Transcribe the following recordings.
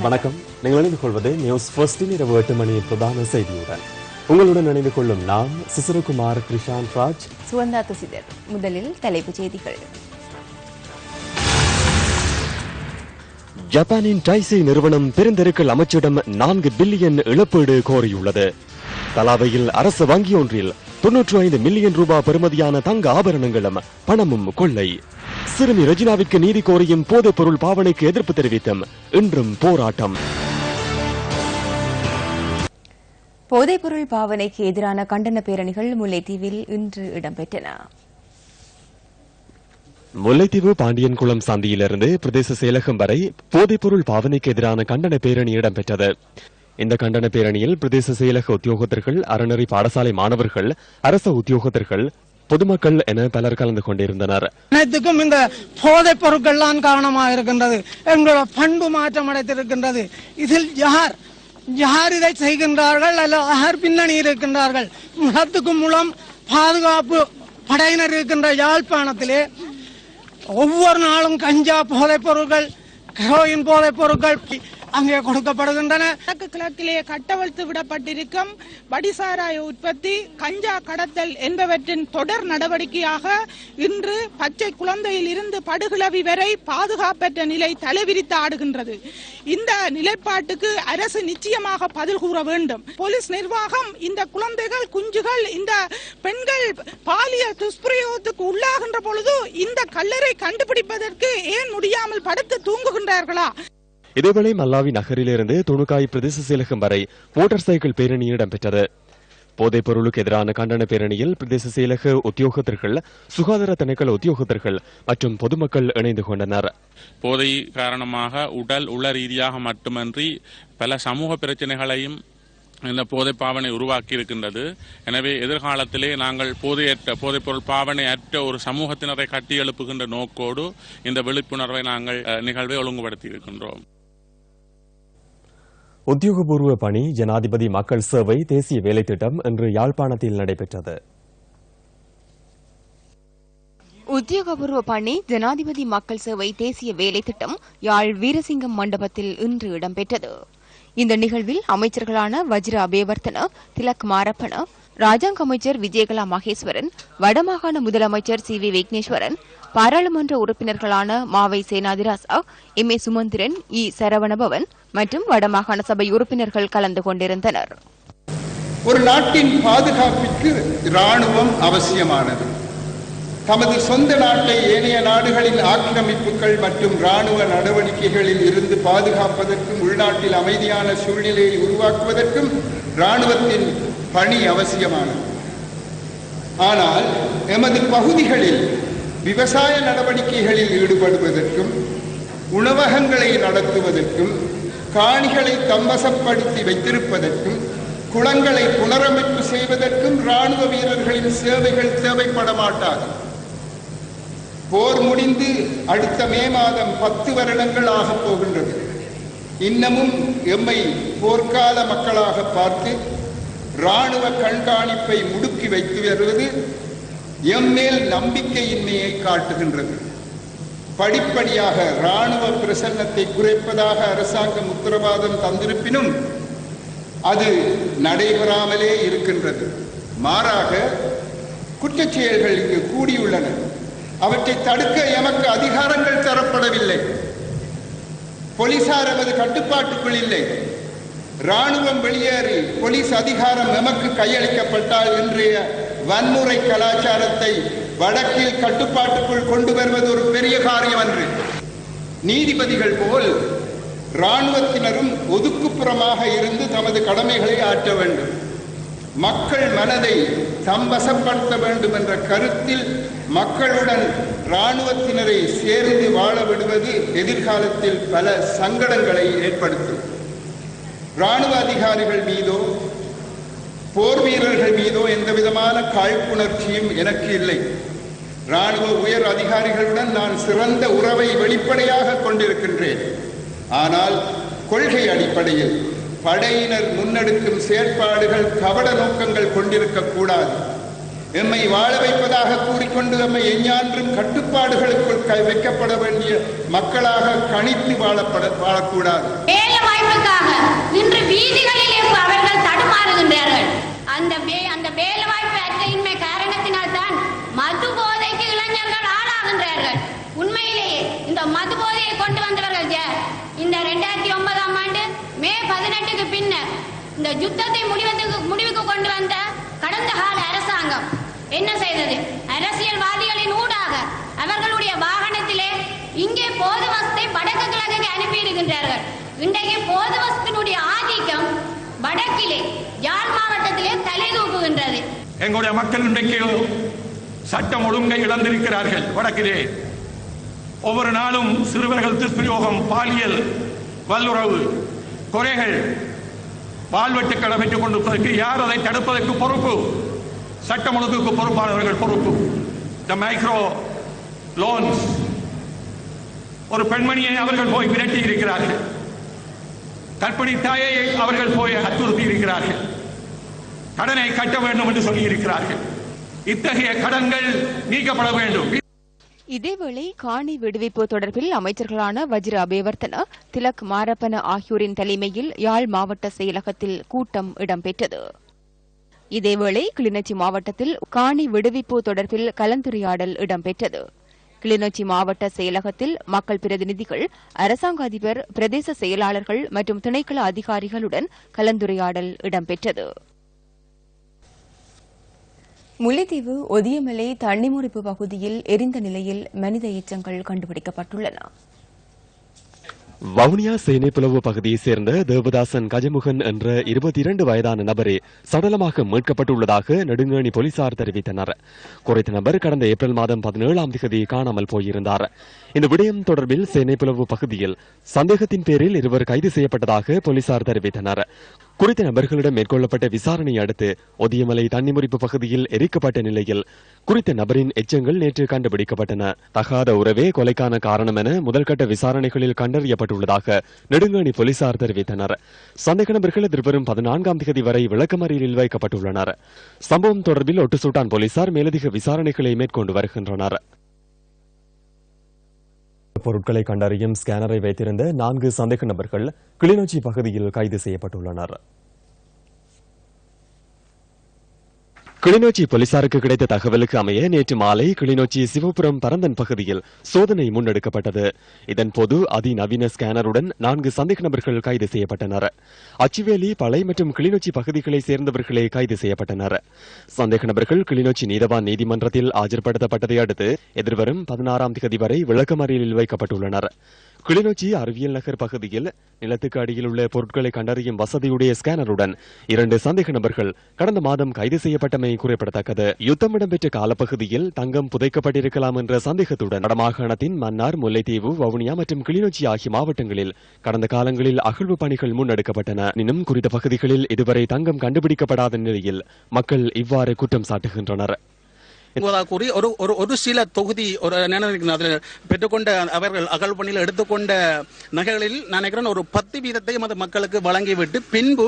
வணக்கம். நீங்கள் இணைந்து கொள்வது நியூஸ் ஃபர்ஸ்டின் இரவு 8 மணி பிரதான செய்தியுடன். உங்களுடன் இணைந்து கொள்ளும் நாம் சிசரகுமார், கிருஷாந்த் ராஜ், சுவந்தா துசிதர். முதலில் தலைப்புச் செய்திகள். ஜப்பானின் டைசி நிறுவனம் பெருந்தெருக்கள் அமைச்சிடம் 4 பில்லியன் இழப்பீடு கோரியுள்ளது. தலாவையில் அரசு வங்கி ஒன்றில் 95 மில்லியன் ரூபாய் பெறுமதியான தங்க ஆபரணங்களும் பணமும் கொள்ளை. சிறுமி ரெஜினாவிற்கு நீதி கோரியும் போதைப் பொருள் பாவனைக்கு எதிர்ப்பு தெரிவித்தும் இன்றும் போராட்டம். போதைப்பொருள் பாவனைக்கு எதிரான கண்டன பேரணிகள் முல்லைத்தீவில் இன்று இடம்பெற்றன. முல்லைத்தீவு பாண்டியன்குளம் சந்தியிலிருந்து பிரதேச செயலகம் வரை போதைப்பொருள் பாவனைக்கு எதிரான கண்டன பேரணி இடம்பெற்றது. இந்த கண்டன பேரணியில் பிரதேச செயலக உத்தியோகத்தர்கள், அறநெறி பாடசாலை மாணவர்கள், அரசு உத்தியோகத்தர்கள், பொதுமக்கள் என பலர் கலந்து கொண்டிருந்தனர். அனைத்துக்கும் இந்த போதைப் பொருட்கள் காரணமாக இருக்கின்றது. எங்களோட பண்பு மாற்றம் அடைத்திருக்கின்றது. இதில் யார் இதை செய்கின்றார்கள் அல்ல யார் பின்னணி இருக்கின்றார்கள்? முழத்துக்கும் மூலம் பாதுகாப்பு படையினர் இருக்கின்ற யாழ்ப்பாணத்திலே ஒவ்வொரு நாளும் கஞ்சா போதைப் பொருட்கள், ஹெரோயின் போதைப் பொருட்கள் அங்கே கொடுக்கப்படுகின்றன. கிழக்கிலே கட்டவிழ்த்து விடப்பட்டிருக்கும் வடிசாராய உற்பத்தி, கஞ்சா கடத்தல் என்பவற்றின் தொடர் நடவடிக்கையாக இன்று பச்சை குழந்தையில் இருந்து படுகிழவி வரை பாதுகாப்பற்ற நிலை தலைவிரித்து ஆடுகின்றது. இந்த நிலைப்பாட்டுக்கு அரசு நிச்சயமாக பதில் கூற வேண்டும். போலீஸ் நிர்வாகம் இந்த குழந்தைகள், குஞ்சுகள், இந்த பெண்கள் பாலியல் துஷ்பிரயோகத்துக்கு உள்ளாகின்ற பொழுது இந்த கல்லறை கண்டுபிடிப்பதற்கு ஏன் முடியாமல் படுத்து தூங்குகின்றார்களா? இதேவேளை மல்லாவி நகரிலிருந்து துணுக்காய் பிரதேச செயலகம் வரை மோட்டார் சைக்கிள் பேரணி இடம்பெற்றது. போதைப் பொருளுக்கு எதிரான கண்டன பேரணியில் பிரதேச செயலக உத்தியோகத்தர்கள், சுகாதார திணைக்கள உத்தியோகத்தர்கள் மற்றும் பொதுமக்கள் இணைந்து கொண்டனர். போதை காரணமாக உடல் உள ரீதியாக மட்டுமன்றி பல சமூக பிரச்சனைகளையும் இந்த போதை பாவனை உருவாக்கி இருக்கின்றது. எனவே எதிர்காலத்திலே நாங்கள் போதைப் பொருள் பாவனை அற்ற ஒரு சமூகத்தினரை கட்டி எழுப்புகின்ற நோக்கோடு இந்த விழிப்புணர்வை நாங்கள் நிகழ்வை ஒழுங்குபடுத்தி இருக்கின்றோம். உத்தியோகபூர்வ பணி ஜனாதிபதி மக்கள் சேவை தேசிய வேலை திட்டம் இன்று யாழ்ப்பாணத்தில் நடைபெற்றது. உத்தியோகபூர்வ பணி ஜனாதிபதி மக்கள் சேவை தேசிய வேலை திட்டம் யாழ் வீரசிங்கம் மண்டபத்தில் இன்று இடம்பெற்றது. இந்த நிகழ்வில் அமைச்சர்களான வஜ்ர அபேவர்த்தன, திலக் மாரப்பன, ராஜாங்க அமைச்சர் விஜயகலா மகேஸ்வரன், வடமாகாண முதலமைச்சர் சி வி விக்னேஸ்வரன், பாராளுமன்ற உறுப்பினர்களான மாவை சேனாதிராசா, எம் ஏ சுமந்திரன், இ சரவணபவன் மற்றும் வடமாகாண சபை உறுப்பினர்கள் கலந்து கொண்டிருந்தனர். ஒரு நாட்டின் பாதுகாப்பிற்கு இராணுவம் அவசியமானது. தமது சொந்த நாட்டை ஏனைய நாடுகளின் ஆக்கிரமிப்புகள் மற்றும் இராணுவ நடவடிக்கைகளில் இருந்து பாதுகாப்பதற்கும் உள்நாட்டில் அமைதியான சூழ்நிலையை உருவாக்குவதற்கும் இராணுவத்தின் பணி அவசியமானது. ஆனால் எமது பகுதிகளில் விவசாய நடவடிக்கைகளில் ஈடுபடுவதற்கும், உணவகங்களை நடத்துவதற்கும், காணிகளை தம்வசப்படுத்தி வைத்திருப்பதற்கும், குளங்களை புனரமைப்பு செய்வதற்கும் இராணுவ வீரர்களின் சேவைகள் தேவைப்பட மாட்டாது. போர் முடிந்து அடுத்த மே மாதம் 10 வருடங்கள் ஆகப் போகின்றது. இன்னமும் எம்மை போர்க்கால மக்களாக பார்த்து இராணுவ கண்காணிப்பை முடுக்கி வைத்து வருவது எம்மேல் நம்பிக்கையின்மையை காட்டுகின்றது. படிப்படியாக இராணுவ பிரசன்னத்தை குறைப்பதாக அரசாங்கம் உத்தரவாதம் தந்திருப்பினும் அது நடைபெறாமலே இருக்கின்றது. மாறாக குற்றச் செயல்கள் இங்கு கூடியுள்ளன. அவற்றை தடுக்க எமக்கு அதிகாரங்கள் தரப்படவில்லை. போலீசார் எமது கட்டுப்பாட்டுக்குள் இல்லை. இராணுவம் வெளியேறி போலீஸ் அதிகாரம் எமக்கு கையளிக்கப்பட்டால் இன்றைய வன்முறை கலாச்சாரத்தை வடக்கில் கட்டுப்பாட்டுக்குள் கொண்டு வருவது ஒரு பெரிய காரியம் அன்று. நீதிபதிகள் போல் இராணுவத்தினரும் ஒதுக்குப்புறமாக இருந்து தமது கடமைகளை ஆற்ற வேண்டும். மக்கள் மனதை தம்வசப்படுத்த வேண்டும் என்ற கருத்தில் மக்களுடன் இராணுவத்தினரை சேர்ந்து வாழ விடுவது எதிர்காலத்தில் பல சங்கடங்களை ஏற்படுத்தும். இராணுவ அதிகாரிகள் மீதோ போர் வீரர்கள் மீதோ எந்த விதமான காழ்ப்புணர்ச்சியும் எனக்கு இல்லை. இராணுவ உயர் அதிகாரிகளுடன் நான் சிறந்த உறவை வெளிப்படையாக கொண்டிருக்கின்றேன். ஆனால் கொள்கை அடிப்படையில் படையினர் முன்னெடுக்கும் செயற்பாடுகள் கபட நோக்கங்கள் கொண்டிருக்க கூடாது. எம்மை வாழ வைப்பதாக கூறிக்கொண்டு எம்மை எஞ்ஞான்றும் கட்டுப்பாடுகளுக்குள் வைக்கப்பட வேண்டிய மக்களாக கணித்து வாழக்கூடாது. வேலை வாய்ப்புக்காக இன்று வீதிகளில் அவர்கள் தடுமாறுகின்றார்கள். அந்த வேலை வாய்ப்பு அற்றையின்மை காரணத்தினால் தான் மது போதைக்கு இளைஞர்கள் ஆளாகின்றார்கள். உண்மையிலேயே இந்த மது போதையை கொண்டு வந்தவர்கள் இந்த 2009ஆம் ஆண்டு மே 18க்கு பின்னர் இந்த யுத்தத்தை முடிவுக்கு கொண்டு வந்த கடந்த கால அரசாங்கம் என்ன செய்தது? அரசியல்வாதிகளின் ஊடாக அவர்களுடைய வாகனத்திலே இங்கே போதுவஸ்தை வடக்கு கிழக்கு அனுப்பி இருக்கின்றார்கள். இன்றைக்கு போதுவஸ்தினுடைய ஆதிக்கம் வடக்கிலே யாழ் மாவட்டத்திலே தலை தூக்குகின்றது. எங்களுடைய மக்கள் இன்றைக்கு சட்டம் ஒழுங்கை இழந்திருக்கிறார்கள். வடக்கிலே ஒவ்வொரு நாளும் சிறுவர்கள் துஷ்பிரயோகம், பாலியல் வல்லுறவு, கொலைகள், வாழ்வெட்டுக்களை பெற்றுக் கொண்டிருப்பதற்கு யார் அதை தடுப்பதற்கு பொறுப்பு? சட்டம் ஒழுங்குக்கு பொறுப்பானவர்கள் பொறுப்பு. இந்த மைக்ரோ லோன்ஸ், ஒரு பெண்மணியை அவர்கள் போய் விரட்டி இருக்கிறார்கள். கர்ப்பிணி தாயை அவர்கள் போய் அச்சுறுத்தி இருக்கிறார்கள். கடனை கட்ட வேண்டும் என்று சொல்லி இருக்கிறார்கள். இத்தகைய கடன்கள் நீக்கப்பட வேண்டும். இதேவேளை காணி விடுவிப்பு தொடர்பில் அமைச்சர்களான வஜிர அபேவர்த்தன, திலக் மாரப்பன ஆகியோரின் தலைமையில் யாழ் மாவட்ட செயலகத்தில் கூட்டம் இடம்பெற்றது. இதேவேளை கிளிநொச்சி மாவட்டத்தில் காணி விடுவிப்பு தொடர்பில் கலந்துரையாடல் இடம்பெற்றது. கிளிநொச்சி மாவட்ட செயலகத்தில் மக்கள் பிரதிநிதிகள், அரசாங்க அதிபர், பிரதேச செயலாளர்கள் மற்றும் திணைக்கள அதிகாரிகளுடன் கலந்துரையாடல் இடம்பெற்றது. முல்லைத்தீவு ஒதியமலை தண்ணிமுறிப்பு பகுதியில் எரிந்த நிலையில் மனித எச்சங்கள் கண்டுபிடிக்கப்பட்டுள்ளன. வவுனியா சேனைப்புலவு பகுதியைச் சேர்ந்த தேவதாசன் கஜமுகன் என்ற 22 வயதான நபரே சடலமாக மீட்கப்பட்டுள்ளதாக நெடுங்கேணி போலீசார் தெரிவித்தனர். குறித்த நபர் கடந்த ஏப்ரல் மாதம் 17ஆம் தேதி காணாமல் போயிருந்தார். இந்த விடயம் தொடர்பில் சேனைப்புலவு பகுதியில் சந்தேகத்தின் பேரில் இருவர் கைது செய்யப்பட்டதாக போலீசார் தெரிவித்தனர். குறித்த நபர்களிடம் மேற்கொள்ளப்பட்ட விசாரணையை அடுத்து ஒதியமலை தண்ணிமுறிப்பு பகுதியில் எரிக்கப்பட்ட நிலையில் குறித்த நபரின் எச்சங்கள் நேற்று கண்டுபிடிக்கப்பட்டன. தகாத உறவே கொலைக்கான காரணம் என முதல்கட்ட விசாரணைகளில் கண்டறியப்பட்டுள்ளதாக நெடுங்கேணி போலீசார் தெரிவித்தனர். சந்தேக நபர்கள் எதிர்வரும் 14ஆம் தேதி வரை விளக்கமறியலில் வைக்கப்பட்டுள்ளனர். சம்பவம் தொடர்பில் ஒட்டுசுட்டான் போலீசார் மேலதிக விசாரணைகளை மேற்கொண்டு வருகின்றனர். பொருட்களை கண்டறியும் ஸ்கேனரை வைத்திருந்த 4 சந்தேக நபர்கள் கிளிநொச்சி பகுதியில் கைது செய்யப்பட்டுள்ளனர். கிளிநொச்சி போலீசாருக்கு கிடைத்த தகவலுக்கு அமைய நேற்று மாலை கிளிநொச்சி சிவபுரம் பரந்தன் பகுதியில் சோதனை முன்னெடுக்கப்பட்டது. இதன்போது அதிநவீன ஸ்கேனருடன் 4 சந்தேக நபர்கள் கைது செய்யப்பட்டனர். அச்சுவேலி, பளை மற்றும் கிளிநொச்சி பகுதிகளைச் சேர்ந்தவர்களே கைது செய்யப்பட்டனர். சந்தேக நபர்கள் கிளிநொச்சி நீதவான் நீதிமன்றத்தில் ஆஜர்படுத்தப்பட்டதை அடுத்து எதிர்வரும் 16ஆம் தேதி வரை விளக்கமறியலில் வைக்கப்பட்டுள்ளனர். கிளிநொச்சி அறிவியல் நகர் பகுதியில் நிலத்துக்கு அடியில் உள்ள பொருட்களை கண்டறியும் வசதியுடைய ஸ்கேனருடன் 2 சந்தேக நபர்கள் கடந்த மாதம் கைது செய்யப்பட்டமை குறிப்பிடத்தக்கது. யுத்தம் இடம்பெற்ற காலப்பகுதியில் தங்கம் புதைக்கப்பட்டிருக்கலாம் என்ற சந்தேகத்துடன் வடமாகாணத்தின் மன்னார், முல்லைத்தீவு, வவுனியா மற்றும் கிளிநொச்சி ஆகிய மாவட்டங்களில் கடந்த காலங்களில் அகழ்வு பணிகள் முன்னெடுக்கப்பட்டன. எனினும் குறித்த பகுதிகளில் இதுவரை தங்கம் கண்டுபிடிக்கப்படாத நிலையில் மக்கள் இவ்வாறு குற்றம் சாட்டுகின்றனர். கூறி ஒரு சில தொகுதி பெற்றுக்கொண்ட அவர்கள் அகல் பணியில் எடுத்துக்கொண்ட நகைகளில் நினைக்கிறேன் ஒரு 10% மக்களுக்கு வழங்கிவிட்டு பின்பு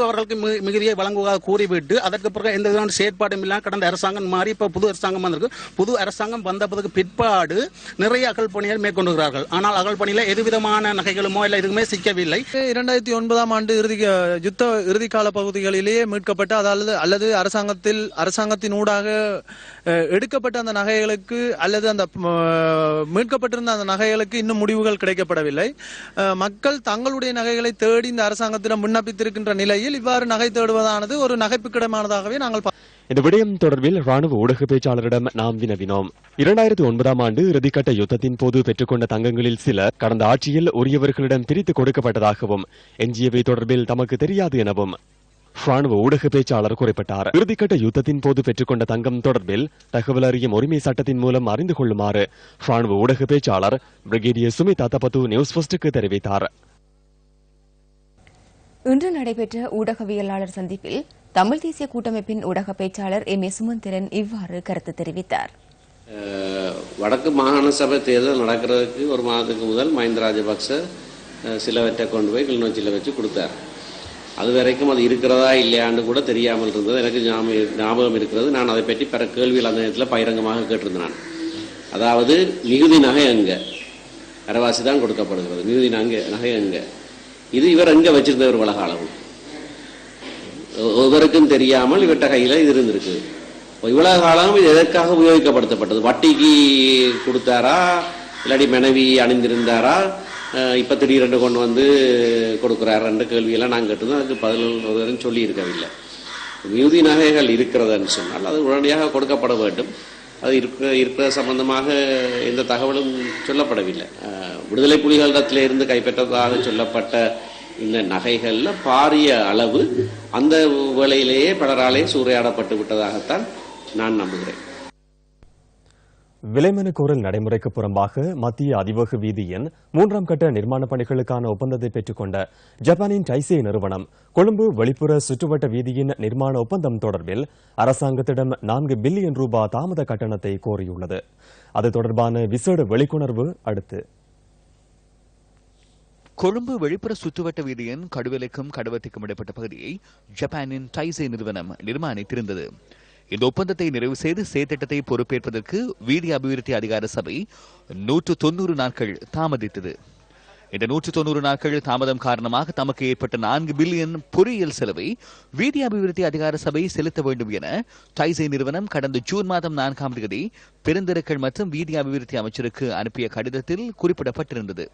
அவர்களுக்கு மிகுதியை வழங்குவதாக கூறிவிட்டு அதற்கு பிறகு எந்த விதமான செயற்பாடும் இல்லாமல் கடந்த அரசாங்கம் மாறி இப்ப புது அரசாங்கம் வந்திருக்கு. புது அரசாங்கம் வந்த பிற்பாடு நிறைய அகல் பணிகள் மேற்கொண்டுகிறார்கள். ஆனால் அகல் பணியில எதுவிதமான நகைகளுமோ இல்லை எதுவுமே சிக்கவில்லை. 2009ஆம் ஆண்டு இறுதி கால பகுதிகளிலேயே மீட்கப்பட்ட அல்லது அரசாங்கத்தின் ஊடாக எடுக்கப்பட்ட அந்த நகைகளுக்கு அல்லது அந்த மீட்கப்பட்டிருந்த அந்த நகைகளுக்கு இன்னும் முடிவுகள் கிடைக்கப்படவில்லை. மக்கள் தங்களுடைய நகைகளை தேடி இந்த அரசாங்கத்திடம் விண்ணப்பித்திருக்கின்ற நிலையில் இவ்வாறு நகை தேடுவதானது ஒரு நகைப்புக்கிடமானதாகவே நாங்கள் இந்த விடயம் தொடர்பில் ராணுவ ஊடக பேச்சாளரிடம் நாம் வினவினோம். 2009ஆம் ஆண்டு இறுதிக்கட்ட யுத்தத்தின் போது பெற்றுக்கொண்ட தங்கங்களில் சில கடந்த ஆட்சியில் உரியவர்களிடம் பிரித்து கொடுக்கப்பட்டதாகவும் எஞ்சியவை தொடர்பில் தமக்கு தெரியாது எனவும் ராணுவ ஊடக பேச்சாளர் குறிப்பிட்டார். இறுதிக்கட்ட யுத்தத்தின் போது பெற்றுக்கொண்ட தங்கம் தொடர்பில் தகவல் அறியும் உரிமை சட்டத்தின் மூலம் அறிந்து கொள்ளுமாறு ராணுவ ஊடக பேச்சாளர் பிரிகேடியர் சுமித் அத்தபத்து நியூஸ் ஃபர்ஸ்டுக்கு தெரிவித்தார். இன்று நடைபெற்ற ஊடகவியலாளர் சந்திப்பில் தமிழ் தேசிய கூட்டமைப்பின் ஊடக பேச்சாளர் எம் ஏ சுமந்திரன் இவ்வாறு கருத்து தெரிவித்தார். வடக்கு மாகாண சபை தேர்தல் நடக்கிறதுக்கு ஒரு மாதத்துக்கு முதல் மஹிந்த ராஜபக்ச சிலவற்றை கொண்டு போய் கிளிநொச்சியில் வச்சு கொடுத்தார். அது வரைக்கும் அது இருக்கிறதா இல்லையான்னு கூட தெரியாமல் இருந்தது. எனக்கு ஞாபகம் இருக்கிறது. நான் அதை பற்றி பிற கேள்வியில் அந்த நேரத்தில் பகிரங்கமாக கேட்டிருந்தேன் நான். அதாவது மிகுதி நகை அங்கே அரைவாசி தான் கொடுக்கப்படுகிறது. மிகுதி நகை அங்கே இது இவர் எங்கே வச்சிருந்தவர் இவ்வளவு காலம் ஒவ்வொருக்கும் தெரியாமல் இவர்கிட்ட கையில் இது இருந்திருக்கு. இவ்வளவு காலம் இது எதற்காக உபயோகிக்கப்படுத்தப்பட்டது? வட்டிக்கு கொடுத்தாரா, இல்லாட்டி மனைவி அணிந்திருந்தாரா, இப்போ திடீரென்று கொண்டு வந்து கொடுக்குறாரு என்ற கேள்வியெல்லாம் நான் கேட்டதும் அதுக்கு பதில் சொல்லி இருக்கவில்லை. மிகுதி நகைகள் இருக்கிறதுன்னு சொன்னால் அது உடனடியாக கொடுக்கப்பட வேண்டும். அது இருக்கிற சம்பந்தமாக எந்த தகவலும் சொல்லப்படவில்லை. விடுதலை புலிகளிடத்திலிருந்து கைப்பற்றதாக சொல்லப்பட்ட இந்த நகைகளில் பாரிய அளவு அந்த வேளையிலேயே பலராலே சூறையாடப்பட்டு விட்டதாகத்தான் நான் நம்புகிறேன். விலைமனு கோரல் நடைமுறைக்கு புறம்பாக மத்திய அதிவேக வீதியின் 3ஆம் கட்ட நிர்மாண பணிகளுக்கான ஒப்பந்தத்தை பெற்றுக்கொண்ட ஜப்பானின் டைசே நிறுவனம் கொழும்பு வெளிப்புற சுற்றுவட்ட வீதியின் நிர்மாண ஒப்பந்தம் தொடர்பில் அரசாங்கத்திடம் 4 பில்லியன் ரூபாய் தாமத கட்டணத்தை கோரியுள்ளது. அது தொடர்பான விசேட வெளிக்கொணர்வு அடுத்து. கொழும்பு வெளிப்புற சுற்றுவட்ட வீதியின் கடுவலைக்கும் கடவத்திற்கும் இடைப்பட்ட பகுதியை ஜப்பானின் டைசே நிறுவனம் நிர்மாணித்திருந்தது. இந்த ஒப்பந்தத்தை நிறைவு செய்து செயற்திட்டத்தை பொறுப்பேற்பதற்கு வீதி அபிவிருத்தி அதிகார சபை 190 நாட்கள் தாமதித்தது. இந்த 190 நாட்கள் தாமதம் காரணமாக தமக்கு ஏற்பட்ட 4 பில்லியன் பொறியியல் செலவை வீதி அபிவிருத்தி அதிகார சபை செலுத்த வேண்டும் என டைசே நிறுவனம் கடந்த ஜூன் மாதம் 4ஆம் தேதி பெருந்தெருக்கள் மற்றும் வீதி அபிவிருத்தி அமைச்சருக்கு அனுப்பிய கடிதத்தில் குறிப்பிடப்பட்டிருந்தது.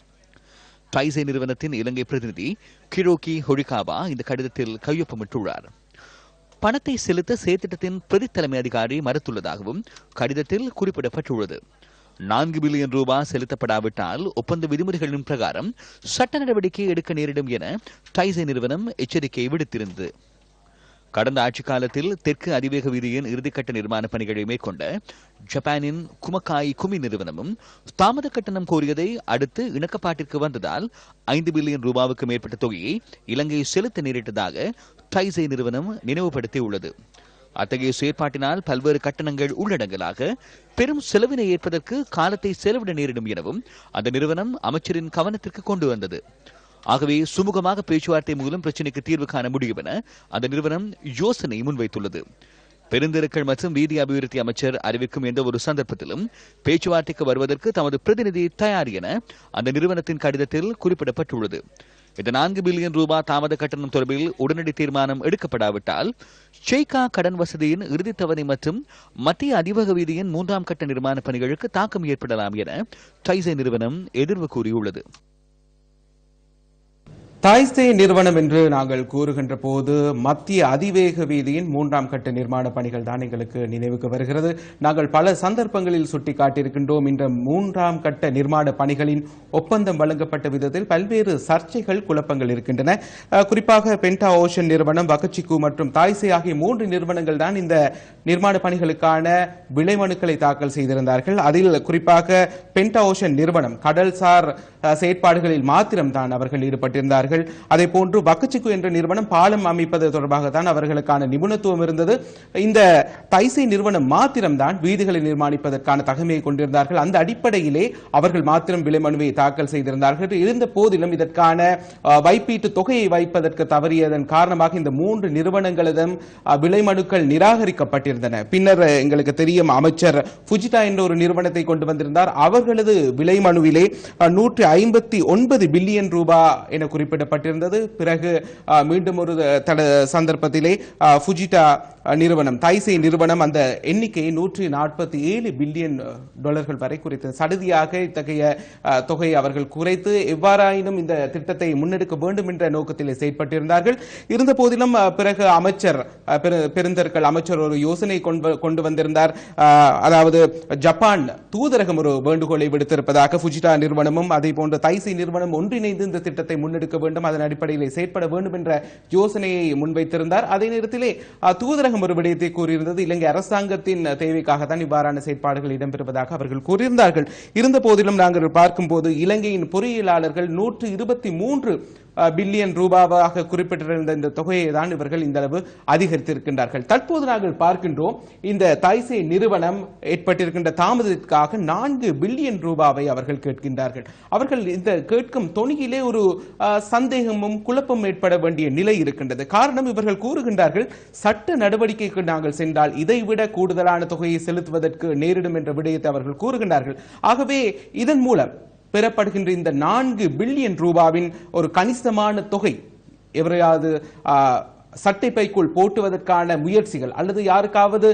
டைசே நிறுவனத்தின் இலங்கை பிரதிநிதி கிரோகி ஹொரிகாவா இந்த கடிதத்தில் கையொப்பமிட்டுள்ளார். பணத்தை செலுத்த செயற்திட்டத்தின் பிரதி தலைமை அதிகாரி மறுத்துள்ளதாகவும் கடிதத்தில் குறிப்பிடப்பட்டுள்ளது. 4 பில்லியன் ரூபாய் செலுத்தப்படாவிட்டால் ஒப்பந்த விதிமுறைகளின் பிரகாரம் சட்ட நடவடிக்கை எடுக்க நேரிடும் என டைசே நிறுவனம் எச்சரிக்கை விடுத்திருந்தது. கடந்த ஆட்சிக் காலத்தில் தெற்கு அதிவேக வீதியின் இறுதிக்கட்ட நிர்மாண பணிகளை மேற்கொண்ட ஜப்பானின் குமக்காய் குமி நிறுவனமும் தாமத கட்டணம் கோரியதை அடுத்து இணக்கப்பாட்டிற்கு வந்ததால் 5 பில்லியன் ரூபாவுக்கு மேற்பட்ட தொகையை இலங்கை செலுத்த நேரிட்டதாக டைசே நிறுவனம் நினைவுபடுத்தியுள்ளது. அத்தகைய செயற்பாட்டினால் பல்வேறு கட்டணங்கள் உள்ளடங்கலாக பெரும் செலவினை ஏற்பதற்கு காலத்தை செலவிட நேரிடும் எனவும் அந்த நிறுவனம் அமைச்சரின் கவனத்திற்கு கொண்டு வந்தது. ஆகவே சுமூகமாக பேச்சுவார்த்தை மூலம் பிரச்சினைக்கு தீர்வு காண முடியும் என அந்த நிறுவனம் யோசனை முன்வைத்துள்ளது. பெருந்தெருக்கள் மற்றும் வீதி அபிவிருத்தி அமைச்சர் அறிவிக்கும் எந்த ஒரு சந்தர்ப்பத்திலும் பேச்சுவார்த்தைக்கு வருவதற்கு தமது பிரதிநிதி தயார் என அந்த நிறுவனத்தின் கடிதத்தில் குறிப்பிடப்பட்டுள்ளது. இந்த 4 பில்லியன் ரூபாய் தாமத கட்டணம் தொடர்பில் உடனடி தீர்மானம் எடுக்கப்படாவிட்டால் ஷெய்கா கடன் வசதியின் இறுதித் தவணை மற்றும் மத்திய அதிவேக வீதியின் 3ஆம் கட்ட நிர்மாண பணிகளுக்கு தாக்கம் ஏற்படலாம் என டைசே நிறுவனம் எதிர்வு கூறியுள்ளது. டைசே நிறுவனம் என்று நாங்கள் கூறுகின்ற போது மத்திய அதிவேக வீதியின் 3ஆம் கட்ட நிர்மாண பணிகள் தான் எங்களுக்கு நினைவுக்கு வருகிறது. நாங்கள் பல சந்தர்ப்பங்களில் சுட்டிக்காட்டியிருக்கின்றோம். இந்த 3ஆம் கட்ட நிர்மாண பணிகளின் ஒப்பந்தம் வழங்கப்பட்ட விதத்தில் பல்வேறு சர்ச்சைகள், குழப்பங்கள் இருக்கின்றன. குறிப்பாக பென்டா ஓஷன் நிறுவனம், வகச்சிக்கு மற்றும் டைசே ஆகிய 3 நிறுவனங்கள் தான் இந்த நிர்மாண பணிகளுக்கான விலை மனுக்களை தாக்கல் செய்திருந்தார்கள். அதில் குறிப்பாக பென்டா ஓஷன் நிறுவனம் கடல்சார் செயற்பாடுகளில் மாத்திரம்தான் அவர்கள் ஈடுபட்டிருந்தார்கள். அதே போன்று வக்கச்சிக்கு என்ற நிறுவனம் பாலம் அமைப்பது தொடர்பாக தான் அவர்களுக்கான நிபுணத்துவம் இருந்தது. இந்த டைசே நிறுவனம் மாத்திரம்தான் வீதிகளை நிர்மாணிப்பதற்கான தகமையை கொண்டிருந்தார்கள். அந்த அடிப்படையிலே அவர்கள் மாத்திரம் விலை மனுவை தாக்கல் செய்திருந்தார்கள். இருந்த போதிலும் இதற்கான வைப்பீட்டு தொகையை வைப்பதற்கு தவறியதன் காரணமாக இந்த 3 நிறுவனங்களிடம் விலை மனுக்கள் நிராகரிக்கப்பட்டிருந்தன. பின்னர் எங்களுக்கு தெரியும், அமைச்சர் ஃபுஜிடா என்ற ஒரு நிறுவனத்தை கொண்டு வந்திருந்தார். அவர்களது விலை மனுவிலே 159 பில்லியன் ரூபாய் என குறிப்பிடப்பட்டிருந்தது. பிறகு மீண்டும் ஒரு சந்தர்ப்பத்திலே ஃபுஜிடா நிறுவனம், டைசே நிறுவனம் அந்த எண்ணிக்கையை 147 பில்லியன் டாலர்கள் வரை குறைத்தது. சடுதியாக இத்தகைய தொகையை அவர்கள் குறைத்து எவ்வாறாயினும் இந்த திட்டத்தை முன்னெடுக்க வேண்டும் என்ற நோக்கத்தில் செயற்பட்டிருந்தார்கள். இருந்த போதிலும் பிறகு அமைச்சர் பெருந்தெருக்கள் அமைச்சர் ஒரு யோசனை கொண்டு வந்திருந்தார். அதாவது ஜப்பான் தூதரகம் ஒரு வேண்டுகோளை விடுத்திருப்பதாக ஃபுஜிடா நிறுவனமும் அதே போன்ற டைசே நிறுவனம் ஒன்றிணைந்து இந்த திட்டத்தை முன்னெடுக்க வேண்டும், அதன் அடிப்படையில் செயற்பட வேண்டும் என்ற யோசனையை முன்வைத்திருந்தார். அதே நேரத்திலே தூதரகம் ஒரு விடயத்தை கூறியிருந்தது. இலங்கை அரசாங்கத்தின் தேவைக்காகத்தான் இவ்வாறான செயற்பாடுகள் இடம்பெறுவதாக அவர்கள் கூறியிருந்தார்கள். இருந்த போதிலும் நாங்கள் பார்க்கும்போது இலங்கையின் பொறியியலாளர்கள் 123 பில்லியன் ரூபாவாக குறிப்பிட்டிருந்த இந்த தொகையை தான் இவர்கள் இந்த அளவு அதிகரித்திருக்கின்றார்கள். தற்போது நாங்கள் பார்க்கின்றோம் இந்த தைசே நிறுவனம் ஏற்பட்டிருக்கின்ற தாமதத்திற்காக 4 பில்லியன் ரூபாவை அவர்கள் கேட்கின்றார்கள். அவர்கள் இந்த கேட்கும் தொனியிலே ஒரு சந்தேகமும் குழப்பம் ஏற்பட வேண்டிய நிலை இருக்கின்றது. காரணம், இவர்கள் கூறுகின்றார்கள் சட்ட நடவடிக்கைக்கு நாங்கள் சென்றால் இதைவிட கூடுதலான தொகையை செலுத்துவதற்கு நேரிடும் என்ற விடயத்தை அவர்கள் கூறுகின்றார்கள். ஆகவே இதன் மூலம் பெறப்படுகின்ற இந்த 4 பில்லியன் ரூபாவின் ஒரு கணிசமான தொகை எவரையாவது சட்டைப்பைக்குள் போட்டுவதற்கான முயற்சிகள் அல்லது யாருக்காவது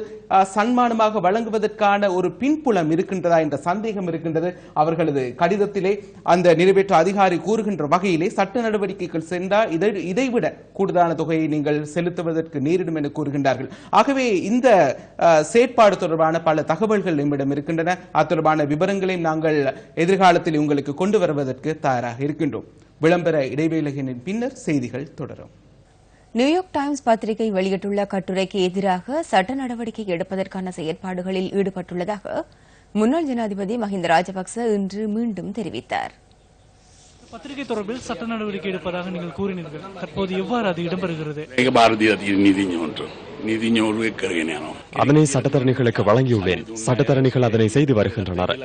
சன்மானமாக வழங்குவதற்கான ஒரு பின்புலம் இருக்கின்றதா என்ற சந்தேகம் இருக்கின்றது. அவர்களது கடிதத்திலே அந்த நிறைவேற்ற அதிகாரி கூறுகின்ற வகையிலே சட்ட நடவடிக்கைகள் சென்றால் இதைவிட கூடுதலான தொகையை நீங்கள் செலுத்துவதற்கு நேரிடும் என கூறுகின்றார்கள். ஆகவே இந்த செயற்பாடு தொடர்பான பல தகவல்கள் நம்மிடம் இருக்கின்றன. அது தொடர்பான விவரங்களையும் நாங்கள் எதிர்காலத்தில் உங்களுக்கு கொண்டு வருவதற்கு தயாராக இருக்கின்றோம். விளம்பர இடைவேளைகளின் பின்னர் செய்திகள் தொடரும். நியூயார்க் டைம்ஸ் பத்திரிகை வெளியிட்டுள்ள கட்டுரைக்கு எதிராக சட்ட நடவடிக்கை எடுப்பதற்கான செயற்பாடுகளில் ஈடுபட்டுள்ளதாக முன்னாள் ஜனாதிபதி மஹிந்த ராஜபக்ச இன்று மீண்டும் தெரிவித்தார். பத்திரிகை தொடர்பில் சட்ட நடவடிக்கை எடுப்பதாக நீங்கள் கூறினீர்கள். தற்போது எவ்வாறு அது இடம்பெறுகிறது? அதனை சட்டத்தரணிகளுக்கு வழங்கியுள்ளேன். சட்டத்தரணிகள் அதனை செய்து வருகின்றனர்.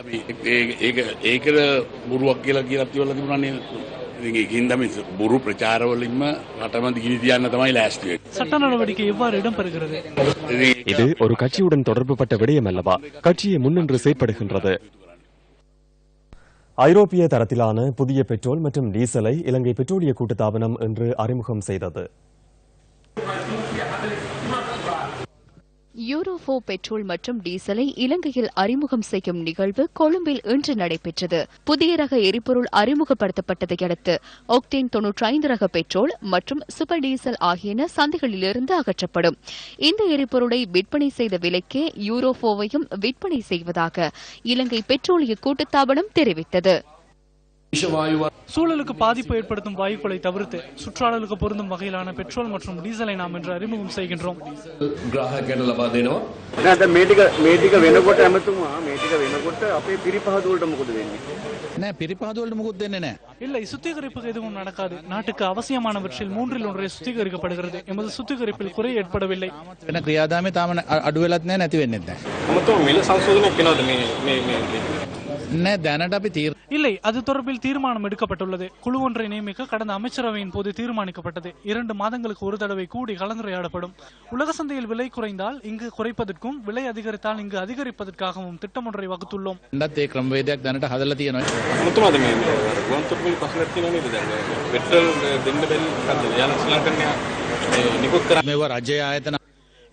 சட்ட நடவடிக்கை எவ்வாறு இடம்பெறுகிறது? இது ஒரு கட்சியுடன் தொடர்புபட்ட விடயம் அல்லவா? கட்சியை முன்னின்று செயற்படுகின்றது. ஐரோப்பிய தரத்திலான புதிய பெட்ரோல் மற்றும் டீசலை இலங்கை பெட்ரோலிய கூட்டுத்தாபனம் இன்று அறிமுகம் செய்தது. யூரோ 4 பெட்ரோல் மற்றும் டீசலை இலங்கையில் அறிமுகம் செய்யும் நிகழ்வு கொழும்பில் இன்று நடைபெற்றது. புதிய ரக எரிபொருள் அறிமுகப்படுத்தப்பட்டதை அடுத்து ஒக்டேன் 95 ரக பெட்ரோல் மற்றும் சூப்பர் டீசல் ஆகியன சந்தைகளிலிருந்து அகற்றப்படும். இந்த எரிபொருளை விற்பனை செய்த விலைக்கே யூரோ 4வையும் விற்பனை செய்வதாக இலங்கை பெட்ரோலிய கூட்டுத்தாபனம் தெரிவித்தது. சூழலுக்கு பாதிப்பு ஏற்படுத்தும் வாயுக்களை தவிர்த்து சுற்றாடலுக்கு பொருந்தும் வகையிலான பெட்ரோல் மற்றும் டீசலை நாம் இன்று அறிமுகம் செய்கின்றோம். இல்லை, சுத்திகரிப்புக்கு எதுவும் நடக்காது. நாட்டுக்கு அவசியமானவற்றில் 3/1 சுத்திகரிக்கப்படுகிறது. எமது சுத்திகரிப்பில் குறை ஏற்படவில்லை. இல்லை, அது தொடர்பில் தீர்மானம் எடுக்கப்பட்டுள்ளது. குழு ஒன்றை நியமிக்க கடந்த அமைச்சரவையின் போது தீர்மானிக்கப்பட்டது. 2 மாதங்களுக்கு ஒரு தடவை கூடி கலந்துரையாடப்படும். உலக சந்தையில் விலை குறைந்தால் இங்கு குறைப்பதற்கும், விலை அதிகரித்தால் இங்கு அதிகரிப்பதற்காகவும் திட்டம் ஒன்றை வகுத்துள்ளோம்.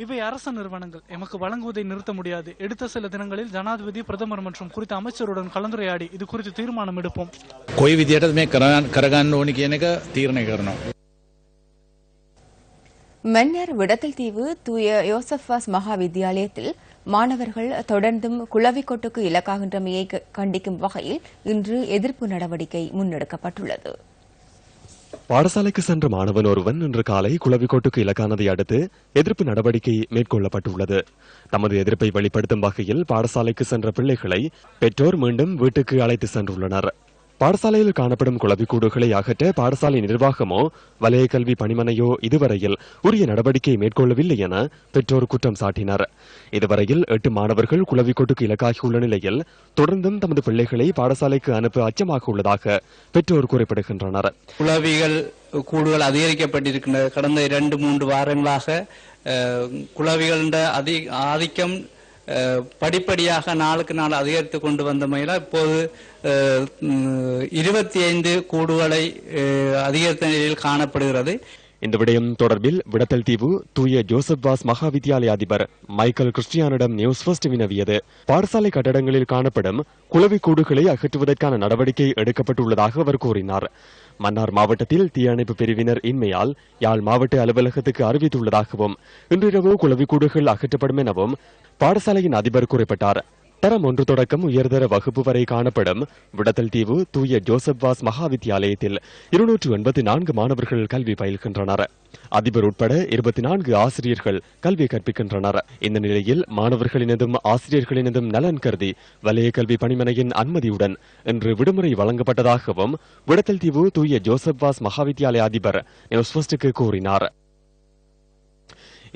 இவை அரச நிறுவனங்கள். எமக்கு வழங்குவதை நிறுத்த முடியாது. எடுத்த சில தினங்களில் ஜனாதிபதி, பிரதமர் மற்றும் குறித்த அமைச்சருடன் கலந்துரையாடி இது குறித்து தீர்மானம் எடுப்போம். மன்னார் விடத்தல் தீவு தூய யோசப்பாஸ் மகா வித்தியாலயத்தில் மாணவர்கள் தொடர்ந்தும் குளவிக்கொட்டுக்கு இலக்காகின்றமையை கண்டிக்கும் வகையில் இன்று எதிர்ப்பு நடவடிக்கை முன்னெடுக்கப்பட்டுள்ளது. பாடசாலைக்கு சென்ற மாணவன் ஒருவன் இன்று காலை குளவிக்கோட்டுக்கு இலக்கானதை அடுத்து எதிர்ப்பு நடவடிக்கை மேற்கொள்ளப்பட்டுள்ளது. தமது எதிர்ப்பை வெளிப்படுத்தும் வகையில் பாடசாலைக்கு சென்ற பிள்ளைகளை பெற்றோர் மீண்டும் வீட்டுக்கு அழைத்து சென்றுள்ளனர். பாடசாலையில் காணப்படும் குளவிக்கூடுகளை அகற்ற பாடசாலை நிர்வாகமோ வலய கல்வி பணிமனையோ இதுவரையில் உரிய நடவடிக்கை மேற்கொள்ளவில்லை என பெற்றோர் குற்றம் சாட்டினர். இதுவரையில் 8 மாணவர்கள் குளவிக்கோட்டுக்கு இலக்காகியுள்ள நிலையில் தொடர்ந்தும் தமது பிள்ளைகளை பாடசாலைக்கு அனுப்ப அச்சமாக உள்ளதாக பெற்றோர் குறிப்பிடுகின்றனர். குளவிகள் கூடுகள் அதிகரிக்கப்பட்டிருக்கின்றன. கடந்த 2-3 வாரங்களாக குளவிகளின் ஆதிக்கம் படிப்படியாக நாளுக்கு நாள் அதிகரித்து கொண்டு வந்தமையில இப்போது 25 கூடுகளை அதிகரித்த நிலையில் காணப்படுகிறது. இந்த விடயம் தொடர்பில் விடத்தல் தீவு தூய ஜோசப்பாஸ் மகா வித்தியாலய அதிபர் மைக்கேல் கிறிஸ்டியானிடம் நியூஸ் ஃபர்ஸ்ட் வினவியது. பாடசாலை கட்டடங்களில் காணப்படும் குளவிக்கூடுகளை அகற்றுவதற்கான நடவடிக்கை எடுக்கப்பட்டுள்ளதாக அவர் கூறினார். மன்னார் மாவட்டத்தில் தீயணைப்பு பிரிவினர் இன்மையால் யாழ் மாவட்ட அலுவலகத்துக்கு அறிவித்துள்ளதாகவும் இன்றிரவு குளவிக்கூடுகள் அகற்றப்படும் எனவும் பாடசாலையின் அதிபர் குறிப்பிட்டார். தரம் 1 தொடக்கம் உயர்தர வகுப்பு வரை காணப்படும் விடத்தல் தீவு தூய ஜோசப் வாஸ் மகாவித்தியாலயத்தில் 284 மாணவர்கள் கல்வி பயில்கின்றனர். அதிபர் உட்பட 24 ஆசிரியர்கள் கல்வி கற்பிக்கின்றனர். இந்த நிலையில் மாணவர்களினதும் ஆசிரியர்களினதும் நலன் கருதி வலய கல்வி பணிமனையின் அனுமதியுடன் இன்று விடுமுறை வழங்கப்பட்டதாகவும் விடத்தல் தீவு தூய ஜோசப் வாஸ் மகாவித்தியாலய அதிபர் நியூஸ்போஸ்டுக்கு கூறினார்.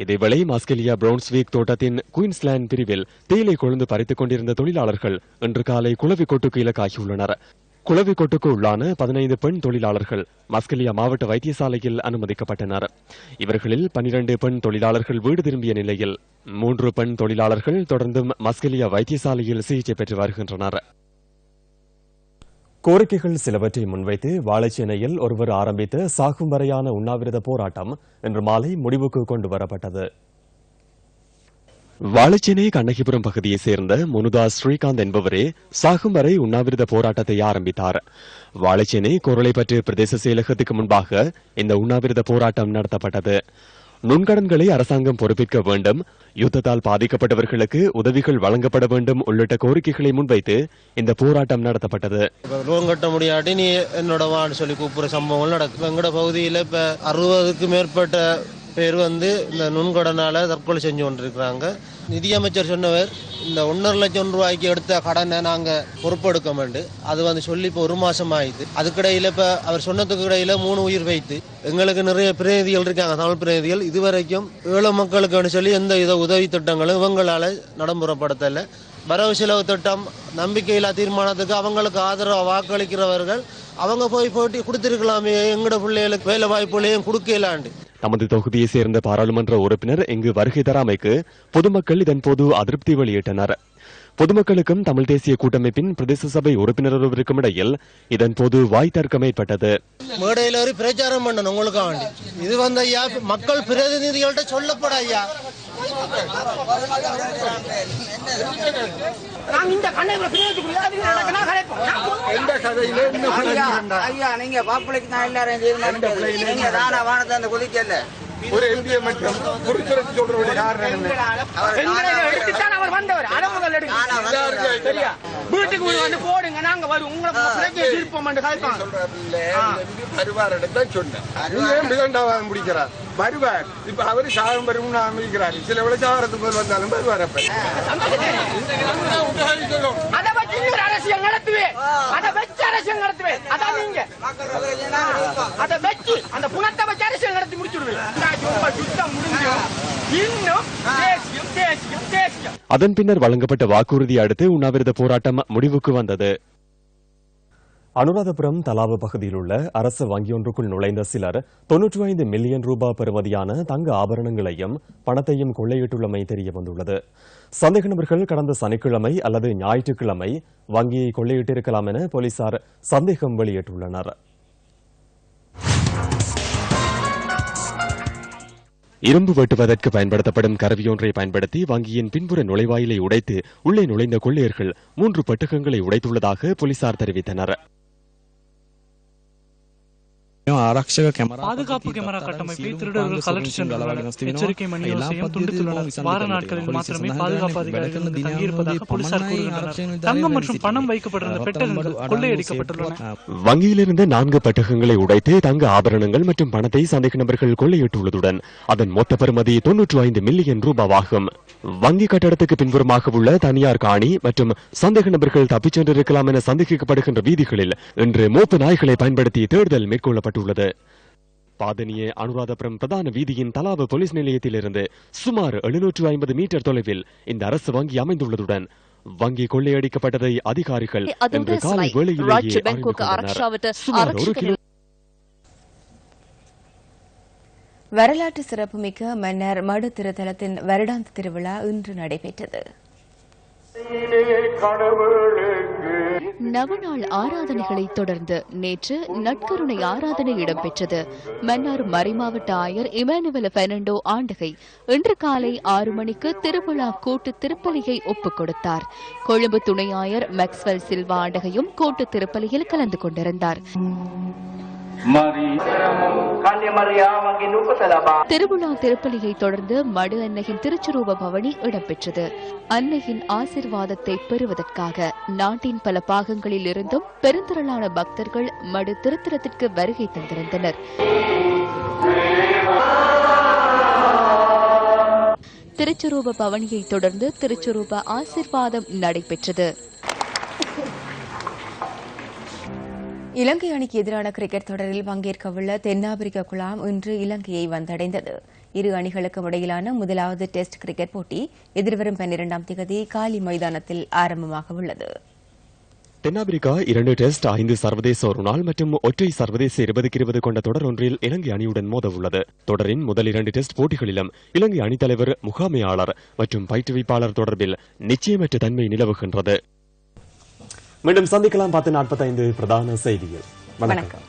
இதேவேளை ஆஸ்திரேலியா பிரவுன்ஸ்விக் தோட்டத்தின் குயின்ஸ்லாந்து பிரிவில் தேயிலை கொழுந்து பறித்துக் கொண்டிருந்த தொழிலாளர்கள் இன்று காலை குளவி கொட்டுக்கு இலக்காகியுள்ளனர். குளவி கொட்டுக்கு உள்ளான 15 பெண் தொழிலாளர்கள் ஆஸ்திரேலியா மாவட்ட வைத்தியசாலையில் அனுமதிக்கப்பட்டனர். இவர்களில் 12 பெண் தொழிலாளர்கள் வீடு திரும்பிய நிலையில் 3 பெண் தொழிலாளர்கள் தொடர்ந்தும் ஆஸ்திரேலியா வைத்தியசாலையில் சிகிச்சை பெற்று வருகின்றனர். கோரிக்கைகள் சிலவற்றை முன்வைத்து வாழைச்சேனையில் ஒருவர் ஆரம்பித்த சாகும் வரையான உண்ணாவிரத போராட்டம் இன்று மாலை முடிவுக்கு கொண்டு வரப்பட்டது. வாழைச்சேனை கண்ணகிபுரம் பகுதியைச் சேர்ந்த முனுதாஸ் ஸ்ரீகாந்த் என்பவரே சாகும் வரை உண்ணாவிரத போராட்டத்தை ஆரம்பித்தார். வாழைச்சேனை கோரளைப்பற்று பிரதேச செயலகத்துக்கு முன்பாக இந்த உண்ணாவிரத போராட்டம் நடத்தப்பட்டது. நுண்கடன்களை அரசாங்கம் பொறுப்பேற்க வேண்டும், யுத்தத்தால் பாதிக்கப்பட்டவர்களுக்கு உதவிகள் வழங்கப்பட வேண்டும் உள்ளிட்ட கோரிக்கைகளை முன்வைத்து இந்த போராட்டம் நடத்தப்பட்டது. லோன் கட்ட முடியாட்டி நீ என்னோட வான்னு சொல்லி கூப்பிடுற சம்பவங்கள் நடக்கும். எங்களோட பகுதியில் இப்ப 60க்கும் மேற்பட்ட பேர் இந்த நுண்கடனால தற்கொலை செஞ்சு கொண்டிருக்கிறாங்க. நிதியமைச்சர் சொன்னவர் இந்த 1.5 லட்சம் ரூபாய்க்கு எடுத்த கடனை நாங்க பொறுப்பெடுக்க வேண்டும். அது சொல்லி இப்போ 1 மாசம் ஆயிடுது. அதுக்கிடையில இப்ப அவர் சொன்னதுக்கு இடையில 3 உயிர் வைத்து எங்களுக்கு நிறைய பிரதிநிதிகள் இருக்காங்க, தமிழ் பிரதிநிதிகள். இதுவரைக்கும் ஏழை மக்களுக்கு சொல்லி எந்த உதவி திட்டங்களும் இவங்களால நடைமுறைப்படுத்தல. வரவு செலவு திட்டம், நம்பிக்கையில்லா தீர்மானத்துக்கு அவங்களுக்கு ஆதரவு வாக்களிக்கிறவர்கள் அவங்க போட்டி கொடுத்திருக்கலாமே, எங்கட பிள்ளைகளுக்கு வேலை வாய்ப்புகளையும் கொடுக்கலாண்டு. நமது தொகுதியை சேர்ந்த பாராளுமன்ற உறுப்பினர் இங்கு வருகை தராமைக்கு பொதுமக்கள் இதன்போது அதிருப்தி வெளியிட்டனர். பொதுமக்களுக்கும் தமிழ் தேசிய கூட்டமைப்பின் பிரதேச சபை உறுப்பினர் ஒருவருக்கும் இடையில் இதன்போது வாய் தர்க்கம் ஏற்பட்டது. மேடையில் ஒரு பிரச்சாரம் பண்ணணும் உங்களுக்கு வேண்டி. இது ஐயா மக்கள் பிரதிநிதிகள்கிட்ட சொல்லப்பட ஐயா. நீங்க பாப்புலைக்கு நான் எல்லாரும் குதிக்கல ஒரு எம்பிஏ மட்டும் குறிப்பிட்டு சொல்ற காரணம் அவர் வந்தவர் வீட்டுக்கு போடுங்க, நாங்க வருவோம் உங்களுக்கு தீர்ப்போம் சொன்னேன் முடிக்கிறார் வருவார். இப்ப அவரு சாகம் வரும் அமைக்கிறார். சில விளச்சாரத்துக்கு போது வந்தாலும் வருவார். அப்ப அரசியல் நடத்துவேன், அதை வச்சு அரசியல் நடத்துவேன். அதான் நீங்க அதை வச்சு அந்த புனத்தை வச்சு அரசியல் நடத்தி முடிச்சுடுவேன். அதன் பின்னர் வழங்கப்பட்ட வாக்குறுதியை அடுத்து உண்ணாவிரத போராட்டம் முடிவுக்கு வந்தது. அனுராதபுரம் தலாவு பகுதியில் உள்ள அரசு வங்கியொன்றுக்குள் நுழைந்த சிலர் 95 மில்லியன் ரூபாய் பெறுமதியான தங்க ஆபரணங்களையும் பணத்தையும் கொள்ளையிட்டுள்ளமை தெரியவந்துள்ளது. சந்தேக நபர்கள் கடந்த சனிக்கிழமை அல்லது ஞாயிற்றுக்கிழமை வங்கியை கொள்ளையிட்டிருக்கலாம் என போலீசார் சந்தேகம் வெளியிட்டுள்ளனர். இரும்பு வெட்டுவதற்கு பயன்படுத்தப்படும் கருவியொன்றை பயன்படுத்தி வங்கியின் பின்புற நுழைவாயிலை உடைத்து உள்ளே நுழைந்த கொள்ளையர்கள் 3 பெட்டகங்களை உடைத்துள்ளதாக போலீசார் தெரிவித்தனர். பாதுகாப்பு கேமரா கட்டமைப்பை திருடர்கள் கலற்றி சென்றுள்ளனர். எச்சரிக்கை மணியோசையும் துண்டித்துள்ளனர். வார நாட்களில் மாத்திரமே பாதுகாப்பு அதிகாரிகள் தங்கியிருப்பதாக போலீசார் கூறுகின்றனர். தங்கம் மற்றும் பணம் வைக்கப்பட்டிருந்த பெட்டகங்கள் கொள்ளையடிக்கப்பட்டுள்ளன. வங்கியிலிருந்து 4 பெட்டகங்களை உடைத்து தங்க ஆபரணங்கள் மற்றும் பணத்தை சந்தேக நபர்கள் கொள்ளையிட்டுள்ளதுடன் அதன் மொத்த பெறுமதி 95 மில்லியன் ரூபாவாகும். வங்கி கட்டடத்துக்கு பின்புறமாக உள்ள தனியார் காணி மற்றும் சந்தேக நபர்கள் தப்பிச் சென்றிருக்கலாம் என சந்தேகிக்கப்படுகின்ற வீதிகளில் இன்று மோப்ப நாய்களை பயன்படுத்தி தேடுதல் மேற்கொள்ளப்பட்டுள்ளது. பாதனிய அனுராதபுரம் பிரதான வீதியின் தலாவு போலீஸ் நிலையத்திலிருந்து சுமார் 750 மீட்டர் தொலைவில் இந்த அரசு வங்கி அமைந்துள்ளதுடன் வங்கி கொள்ளையடிக்கப்பட்டதை அதிகாரிகள் இன்று காலை வேளையிலேயே அறிவித்துள்ளனர். வரலாற்று சிறப்புமிக்க மன்னர் மடு திருத்தலத்தின் வருடாந்த திருவிழா இன்று நடைபெற்றது. நவநாள் ஆராதனைகளை தொடர்ந்து நேற்று நட்கருணை ஆராதனை இடம்பெற்றது. மன்னார் மறைமாவட்ட ஆயர் இமானுவேல் பெர்னாண்டோ ஆண்டகை இன்று காலை 6 மணிக்கு திருவிழா கூட்டு திருப்பலியை ஒப்புக் கொடுத்தார். கொழும்பு துணை ஆயர் மேக்ஸ்வெல் சில்வா ஆண்டகையும் கூட்டு திருப்பலியில் கலந்து கொண்டிருந்தார். திருவிழா திருப்பலியை தொடர்ந்து மடு அன்னையின் திருச்சுரூப பவனி இடம்பெற்றது. அன்னையின் ஆசிர்வாதத்தை பெறுவதற்காக நாட்டின் பல பாகங்களில் இருந்தும் பெருந்திரளான பக்தர்கள் மடு திருத்தலத்திற்கு வருகை தந்திருந்தனர். திருச்சுரூப பவனியை தொடர்ந்து திருச்சுரூப ஆசிர்வாதம் நடைபெற்றது. இலங்கை அணிக்கு எதிரான கிரிக்கெட் தொடரில் பங்கேற்கவுள்ள தென்னாப்பிரிக்க குழாம் இன்று இலங்கையை வந்தடைந்தது. இரு அணிகளுக்கும் இடையிலான முதலாவது டெஸ்ட் கிரிக்கெட் போட்டி எதிர்வரும் 12ஆம் தேதி காலி மைதானத்தில் ஆரம்பமாக உள்ளது. தென்னாப்பிரிக்கா 2 டெஸ்ட் 5 சர்வதேச ஒருநாள் மற்றும் ஒற்றை சர்வதேச 20-20 கொண்ட தொடர் ஒன்றில் இலங்கை அணியுடன் மோத உள்ளது. தொடரின் முதல் 2 டெஸ்ட் போட்டிகளிலும் இலங்கை அணித்தலைவர், முகாமையாளர் மற்றும் பயிற்றுவிப்பாளர் தொடர்பில் நிச்சயமற்ற தன்மை நிலவுகின்றது. மீண்டும் சந்திக்கலாம். 10:45 பிரதான செய்திகள். வணக்கம்.